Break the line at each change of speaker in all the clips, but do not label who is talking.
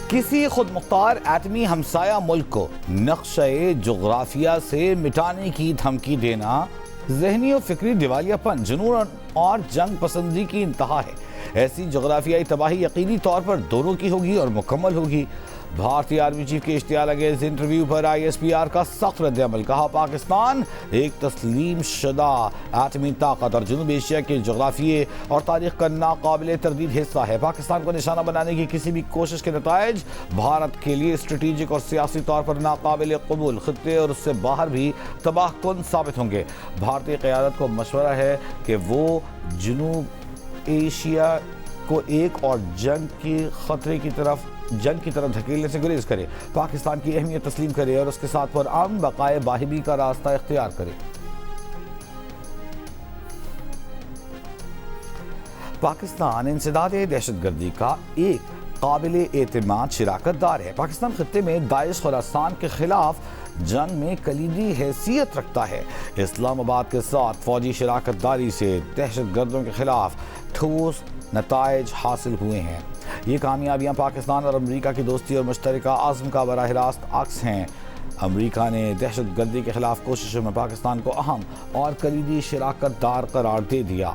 کسی خود مختار ایٹمی ہمسایہ ملک کو نقشۂ جغرافیہ سے مٹانے کی دھمکی دینا ذہنی و فکری دیوالیہ پن، جنون اور جنگ پسندی کی انتہا ہے۔ ایسی جغرافیائی تباہی یقینی طور پر دونوں کی ہوگی اور مکمل ہوگی۔ بھارتی آرمی چیف کے اشتعال انگیز انٹرویو پر ISPR کا سخت رد عمل، کہا پاکستان ایک تسلیم شدہ ایٹمی طاقت اور جنوب ایشیا کے جغرافیے اور تاریخ کا ناقابل تردید حصہ ہے۔ پاکستان کو نشانہ بنانے کی کسی بھی کوشش کے نتائج بھارت کے لیے اسٹریٹجک اور سیاسی طور پر ناقابل قبول، خطے اور اس سے باہر بھی تباہ کن ثابت ہوں گے۔ بھارتی قیادت کو مشورہ ہے کہ وہ جنوب ایشیا کو ایک اور جنگ کی طرف دھکیلنے سے گریز کرے، پاکستان کی اہمیت تسلیم کرے اور اس کے ساتھ پرامن بقائے باہمی کا راستہ اختیار کرے۔ پاکستان انسداد دہشت گردی کا ایک قابل اعتماد شراکت دار ہے۔ پاکستان خطے میں داعش خراسان کے خلاف جنگ میں کلیدی حیثیت رکھتا ہے۔ اسلام آباد کے ساتھ فوجی شراکت داری سے دہشت گردوں کے خلاف ٹھوس نتائج حاصل ہوئے ہیں۔ یہ کامیابیاں پاکستان اور امریکہ کی دوستی اور مشترکہ عزم کا براہ راست عکس ہیں۔ امریکہ نے دہشت گردی کے خلاف کوششوں میں پاکستان کو اہم اور کلیدی شراکت دار قرار دے دیا۔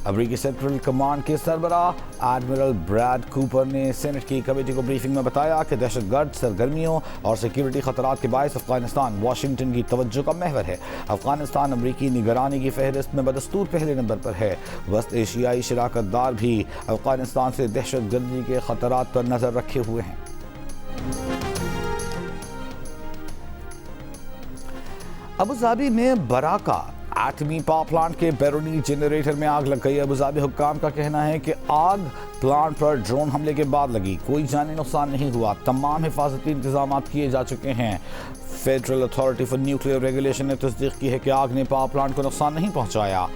امریکی سینٹرل کمانڈ کے سربراہ ایڈمرل بریڈ کوپر نے سینٹ کی کمیٹی کو بریفنگ میں بتایا کہ دہشت گرد سرگرمیوں اور سیکیورٹی خطرات کے باعث افغانستان واشنگٹن کی توجہ کا محور ہے۔ افغانستان امریکی نگرانی کی فہرست میں بدستور پہلے نمبر پر ہے۔ وسط ایشیائی شراکت دار بھی افغانستان سے دہشت گردی کے خطرات پر نظر رکھے ہوئے ہیں۔ ابوظہبی میں براکا ایٹمی پاور پلانٹ کے بیرونی جنریٹر میں آگ لگ گئی۔ ابوظہبی حکام کا کہنا ہے کہ آگ پلانٹ پر ڈرون حملے کے بعد لگی، کوئی جانی نقصان نہیں ہوا، تمام حفاظتی انتظامات کیے جا چکے ہیں۔ Federal authority for nuclear regulation نے تصدیق کی ہے کہ آگ نے پاور پلانٹ کو نقصان نہیں پہنچایا۔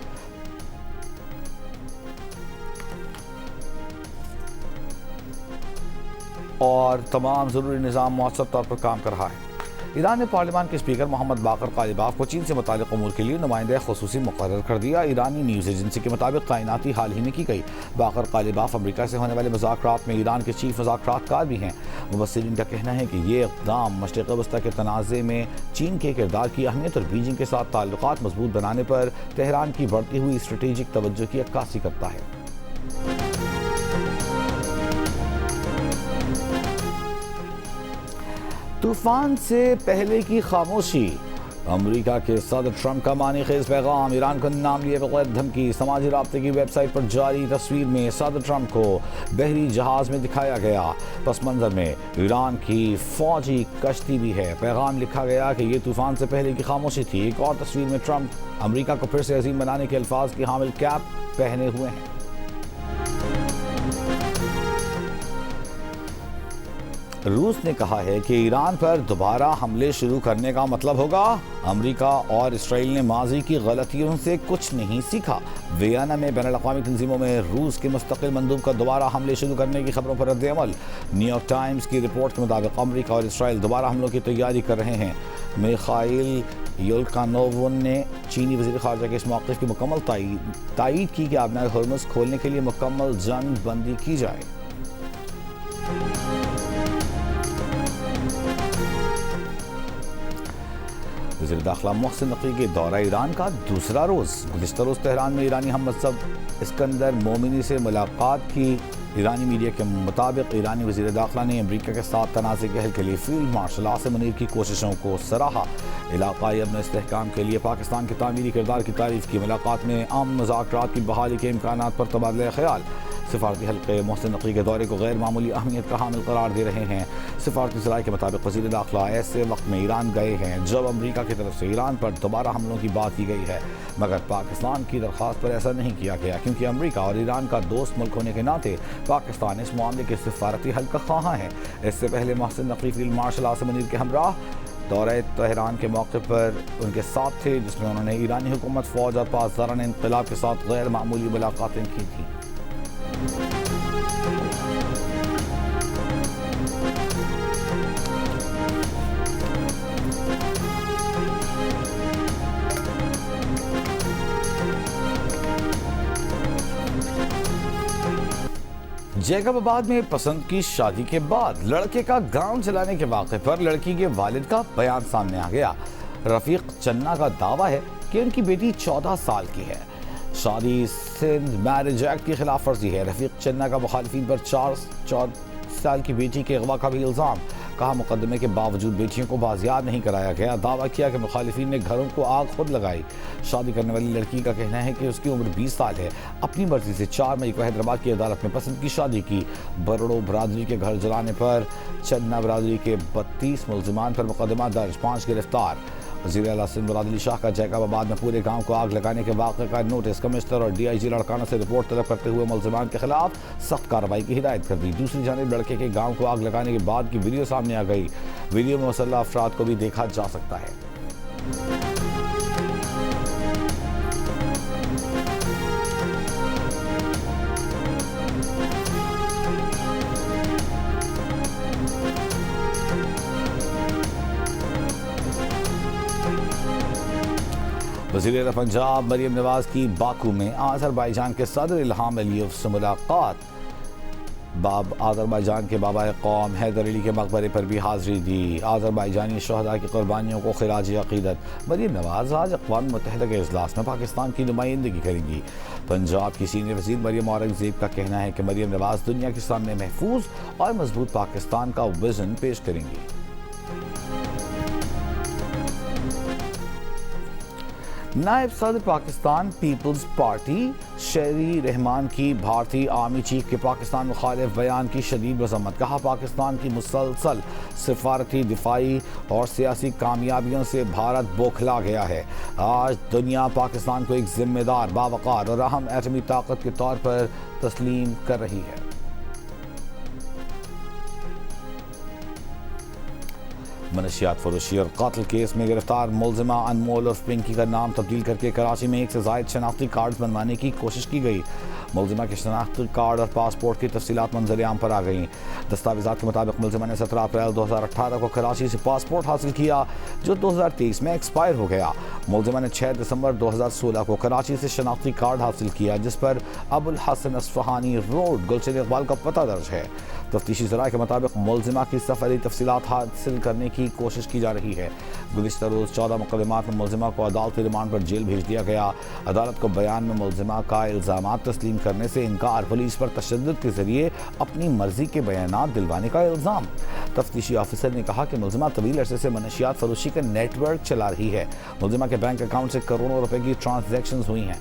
اور تمام ضروری نظام مؤثر طور پر کام کر رہا ہے۔ ایران نے پارلیمان کے اسپیکر محمد باقر قالیباف کو چین سے متعلق امور کے لیے نمائندہ خصوصی مقرر کر دیا۔ ایرانی نیوز ایجنسی کے مطابق تعیناتی حال ہی میں کی گئی۔ باقر قالیباف امریکہ سے ہونے والے مذاکرات میں ایران کے چیف مذاکرات کار بھی ہیں۔ مبصرین کا کہنا ہے کہ یہ اقدام مشرق وسطی کے تنازع میں چین کے کردار کی اہمیت اور بیجنگ کے ساتھ تعلقات مضبوط بنانے پر تہران کی بڑھتی ہوئی اسٹریٹجک توجہ کی عکاسی کرتا ہے۔ طوفان سے پہلے کی خاموشی، امریکہ کے صدر ٹرمپ کا معنی خیز پیغام، ایران کو نام لیے بغیر دھمکی۔ سماجی رابطے کی ویب سائٹ پر جاری تصویر میں صدر ٹرمپ کو بحری جہاز میں دکھایا گیا، پس منظر میں ایران کی فوجی کشتی بھی ہے۔ پیغام لکھا گیا کہ یہ طوفان سے پہلے کی خاموشی تھی۔ ایک اور تصویر میں ٹرمپ امریکہ کو پھر سے عظیم بنانے کے الفاظ کی حامل کیپ پہنے ہوئے ہیں۔ روس نے کہا ہے کہ ایران پر دوبارہ حملے شروع کرنے کا مطلب ہوگا امریکہ اور اسرائیل نے ماضی کی غلطیوں سے کچھ نہیں سیکھا۔ ویانا میں بین الاقوامی تنظیموں میں روس کے مستقل مندوب کا دوبارہ حملے شروع کرنے کی خبروں پر رد عمل۔ نیو یارک ٹائمز کی رپورٹ کے مطابق امریکہ اور اسرائیل دوبارہ حملوں کی تیاری کر رہے ہیں۔ میخائیل یولکانوو نے چینی وزیر خارجہ کے اس موقف کی مکمل تائید کی کہ آبنائے ہرمز کھولنے کے لیے مکمل جنگ بندی کی جائے۔ وزیر داخلہ محسن نقوی کے دورہ ایران کا دوسرا روز، گزشتہ روز تہران میں ایرانی ہم منصب اسکندر مومنی سے ملاقات کی۔ ایرانی میڈیا کے مطابق ایرانی وزیر داخلہ نے امریکہ کے ساتھ تنازع کے حل کے لیے فیلڈ مارشل عاصم منیر کی کوششوں کو سراہا۔ علاقائی امن و استحکام کے لیے پاکستان کے تعمیری کردار کی تعریف کی۔ ملاقات میں امن مذاکرات کی بحالی کے امکانات پر تبادلہ خیال۔ سفارتی حلقے محسن نقوی کے دورے کو غیر معمولی اہمیت کا حامل قرار دے رہے ہیں۔ سفارتی ذرائع کے مطابق وزیر داخلہ ایسے وقت میں ایران گئے ہیں جب امریکہ کی طرف سے ایران پر دوبارہ حملوں کی بات کی گئی ہے، مگر پاکستان کی درخواست پر ایسا نہیں کیا گیا، کیونکہ امریکہ اور ایران کا دوست ملک ہونے کے ناطے پاکستان اس معاملے کے سفارتی حل کا خواہاں ہے۔ اس سے پہلے محسن نقوی فیلڈ مارشل عاصم منیر کے ہمراہ دورہ تہران کے موقع پر ان کے ساتھ تھے، جس میں انہوں نے ایرانی حکومت، فوج اور پاسداران انقلاب کے ساتھ غیر معمولی ملاقاتیں کی تھیں۔ جیکب آباد میں پسند کی شادی کے بعد لڑکے کا گاؤں چلانے کے واقعے پر لڑکی کے والد کا بیان سامنے آ گیا۔ رفیق چنّا کا دعویٰ ہے کہ ان کی بیٹی 14 سال کی ہے۔ شادی سندھ میرج ایکٹ کی خلاف ورزی ہے۔ رفیق چنّا کا مخالفین پر 4 سال کی بیٹی کے اغوا کا بھی الزام۔ کہا مقدمے کے باوجود بیٹیوں کو بازیاب نہیں کرایا گیا۔ دعویٰ کیا کہ مخالفین نے گھروں کو آگ خود لگائی۔ شادی کرنے والی لڑکی کا کہنا ہے کہ اس کی عمر 20 سال ہے۔ اپنی مرضی سے 4 مئی کو حیدرآباد کی عدالت میں پسند کی شادی کی۔ بروڑو برادری کے گھر جلانے پر چنّا برادری کے 32 ملزمان پر مقدمہ درج، 5 گرفتار۔ وزیر اعلیٰ سندھ مراد علی شاہ کا جیکب آباد میں پورے گاؤں کو آگ لگانے کے واقعے کا نوٹس۔ کمشنر اور ڈی آئی جی لڑکانہ سے رپورٹ طلب کرتے ہوئے ملزمان کے خلاف سخت کارروائی کی ہدایت کر دی۔ دوسری جانب لڑکے کے گاؤں کو آگ لگانے کے بعد کی ویڈیو سامنے آ گئی۔ ویڈیو میں مسلح افراد کو بھی دیکھا جا سکتا ہے۔ وزیر اعلیٰ پنجاب مریم نواز کی باکو میں آذربائیجان کے صدر الہام علیف سے ملاقات۔ آذربائیجان کے بابا قوم حیدر علی کے مقبرے پر بھی حاضری دی۔ آذربائیجانی شہداء کی قربانیوں کو خراج عقیدت۔ مریم نواز آج اقوام متحدہ کے اجلاس میں پاکستان کی نمائندگی کریں گی۔ پنجاب کی سینئر وزیر مریم اورنگزیب کا کہنا ہے کہ مریم نواز دنیا کے سامنے محفوظ اور مضبوط پاکستان کا وژن پیش کریں گی۔ نائب صدر پاکستان پیپلز پارٹی شیری رحمان کی بھارتی آرمی چیف کے پاکستان مخالف بیان کی شدید مذمت۔ کہا پاکستان کی مسلسل سفارتی، دفاعی اور سیاسی کامیابیوں سے بھارت بوکھلا گیا ہے۔ آج دنیا پاکستان کو ایک ذمہ دار، باوقار اور اہم ایٹمی طاقت کے طور پر تسلیم کر رہی ہے۔ منشیات فروشی اور قتل کیس میں گرفتار ملزمہ انمول اور پنکی کا نام تبدیل کر کے کراچی میں 1 سے زائد شناختی کارڈز بنوانے کی کوشش کی گئی۔ ملزمہ کے شناختی کارڈ اور پاسپورٹ کی تفصیلات منظر عام پر آ گئیں۔ دستاویزات کے مطابق ملزمہ نے 17 اپریل 2018 کو کراچی سے پاسپورٹ حاصل کیا جو 2023 میں ایکسپائر ہو گیا۔ ملزمہ نے 6 دسمبر 2016 کو کراچی سے شناختی کارڈ حاصل کیا جس پر ابو الحسن اصفہانی روڈ گلشن اقبال کا پتہ درج ہے۔ تفتیشی ذرائع کے مطابق ملزمہ کی سفری تفصیلات حاصل کرنے کی کوشش کی جا رہی ہے۔ گزشتہ روز 14 مقدمات میں ملزمہ کو عدالتی ریمانڈ پر جیل بھیج دیا گیا۔ عدالت کو بیان میں ملزمہ کا الزامات تسلیم کرنے سے انکار، پولیس پر تشدد کے ذریعے اپنی مرضی کے بیانات دلوانے کا الزام۔ تفتیشی آفیسر نے کہا کہ ملزمہ طویل عرصے سے منشیات فروشی کا نیٹ ورک چلا رہی ہے۔ ملزمہ کے بینک اکاؤنٹ سے کروڑوں روپے کی ٹرانزیکشنز ہوئی ہیں۔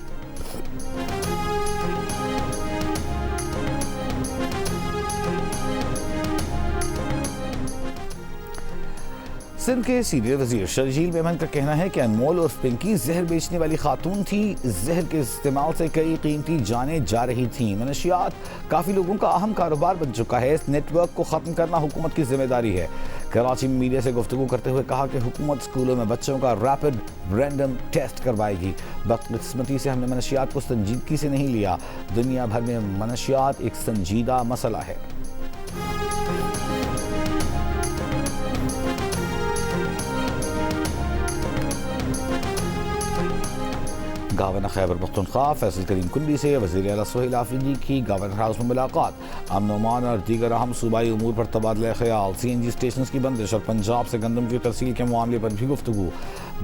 سندھ کے سینئر وزیر شرجیل میمن کا کہنا ہے کہ انمول اور پنکی زہر بیچنے والی خاتون تھی۔ زہر کے استعمال سے کئی قیمتی جانیں جا رہی تھیں۔ منشیات کافی لوگوں کا اہم کاروبار بن چکا ہے۔ اس نیٹ ورک کو ختم کرنا حکومت کی ذمہ داری ہے۔ کراچی میں میڈیا سے گفتگو کرتے ہوئے کہا کہ حکومت اسکولوں میں بچوں کا ریپڈ رینڈم ٹیسٹ کروائے گی۔ بدقسمتی سے ہم نے منشیات کو سنجیدگی سے نہیں لیا۔ دنیا بھر میں منشیات ایک سنجیدہ مسئلہ ہے۔ گورنر خیبر پختونخوا فیصل کریم کنڈی سے وزیر اعلیٰ سہیل آفریدی کی گورنر ہاؤس میں ملاقات۔ امن و امان اور دیگر اہم صوبائی امور پر تبادلہ خیال۔ سی این جی اسٹیشنز کی بندش اور پنجاب سے گندم کی ترسیل کے معاملے پر بھی گفتگو۔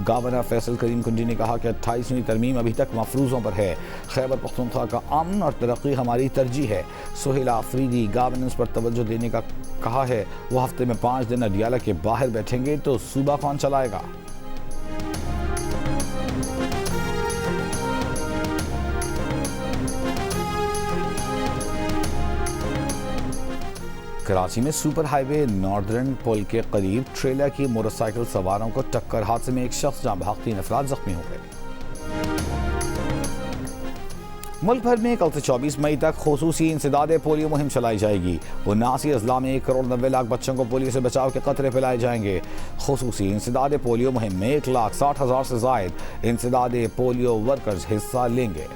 گورنر فیصل کریم کنڈی نے کہا کہ 28ویں ترمیم ابھی تک مفروضوں پر ہے۔ خیبر پختونخوا کا امن اور ترقی ہماری ترجیح ہے۔ سہیل آفریدی گورننس پر توجہ دینے کا کہا ہے۔ وہ ہفتے میں 5 دن اڈیالہ کے باہر بیٹھیں گے تو صوبہ کون چلائے گا؟ کراچی میں سپر ہائی وے ناردرن پل کے قریب ٹریلر کی موٹر سائیکل سواروں کو ٹکر، حادثے میں 1 شخص جاں بحق 3 افراد زخمی ہو گئے۔ ملک بھر میں کل سے 24 مئی تک خصوصی انسداد پولیو مہم چلائی جائے گی۔ 79 اضلاع میں 1 کروڑ 90 لاکھ بچوں کو پولیو سے بچاؤ کے قطرے پلائے جائیں گے۔ خصوصی انسداد پولیو مہم میں 1,60,000 سے زائد انسداد پولیو ورکرز حصہ لیں گے۔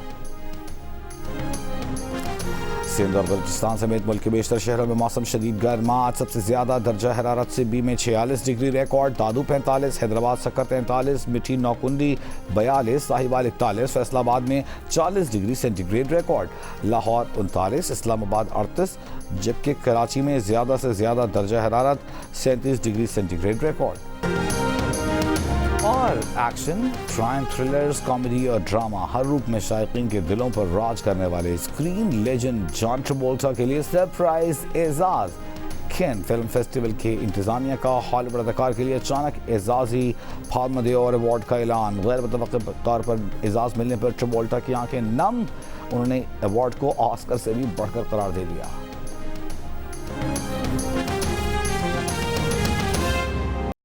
سندھ اور بلوچستان سمیت ملک کے بیشتر شہروں میں موسم شدید گرما. آج سب سے زیادہ درجہ حرارت سبی میں 46 ڈگری ریکارڈ, دادو 45, حیدرآباد سکر 43, مٹھی نوکنڈی 42, صاحبال 41, فیصل آباد میں 40 ڈگری سینٹی گریڈ ریکارڈ, لاہور 39, اسلام آباد 38, جبکہ کراچی میں زیادہ سے زیادہ درجہ حرارت 37 ڈگری سینٹی گریڈ ریکارڈ. اور ایکشن, کرائم, تھرلرز, کامیڈی اور ڈرامہ ہر روپ میں شائقین کے دلوں پر راج کرنے والے اسکرین لیجنڈ جان ٹراولٹا کے لیے سرپرائز اعزاز. کین فلم فیسٹیول کے انتظامیہ کا ہالی ووڈ اداکار کے لیے اچانک اعزازی پالما دی اور ایوارڈ کا اعلان. غیر متوقع طور پر اعزاز ملنے پر ٹراولٹا کی آنکھیں نم, انہوں نے ایوارڈ کو آسکر سے بھی بڑھ کر قرار دے دیا.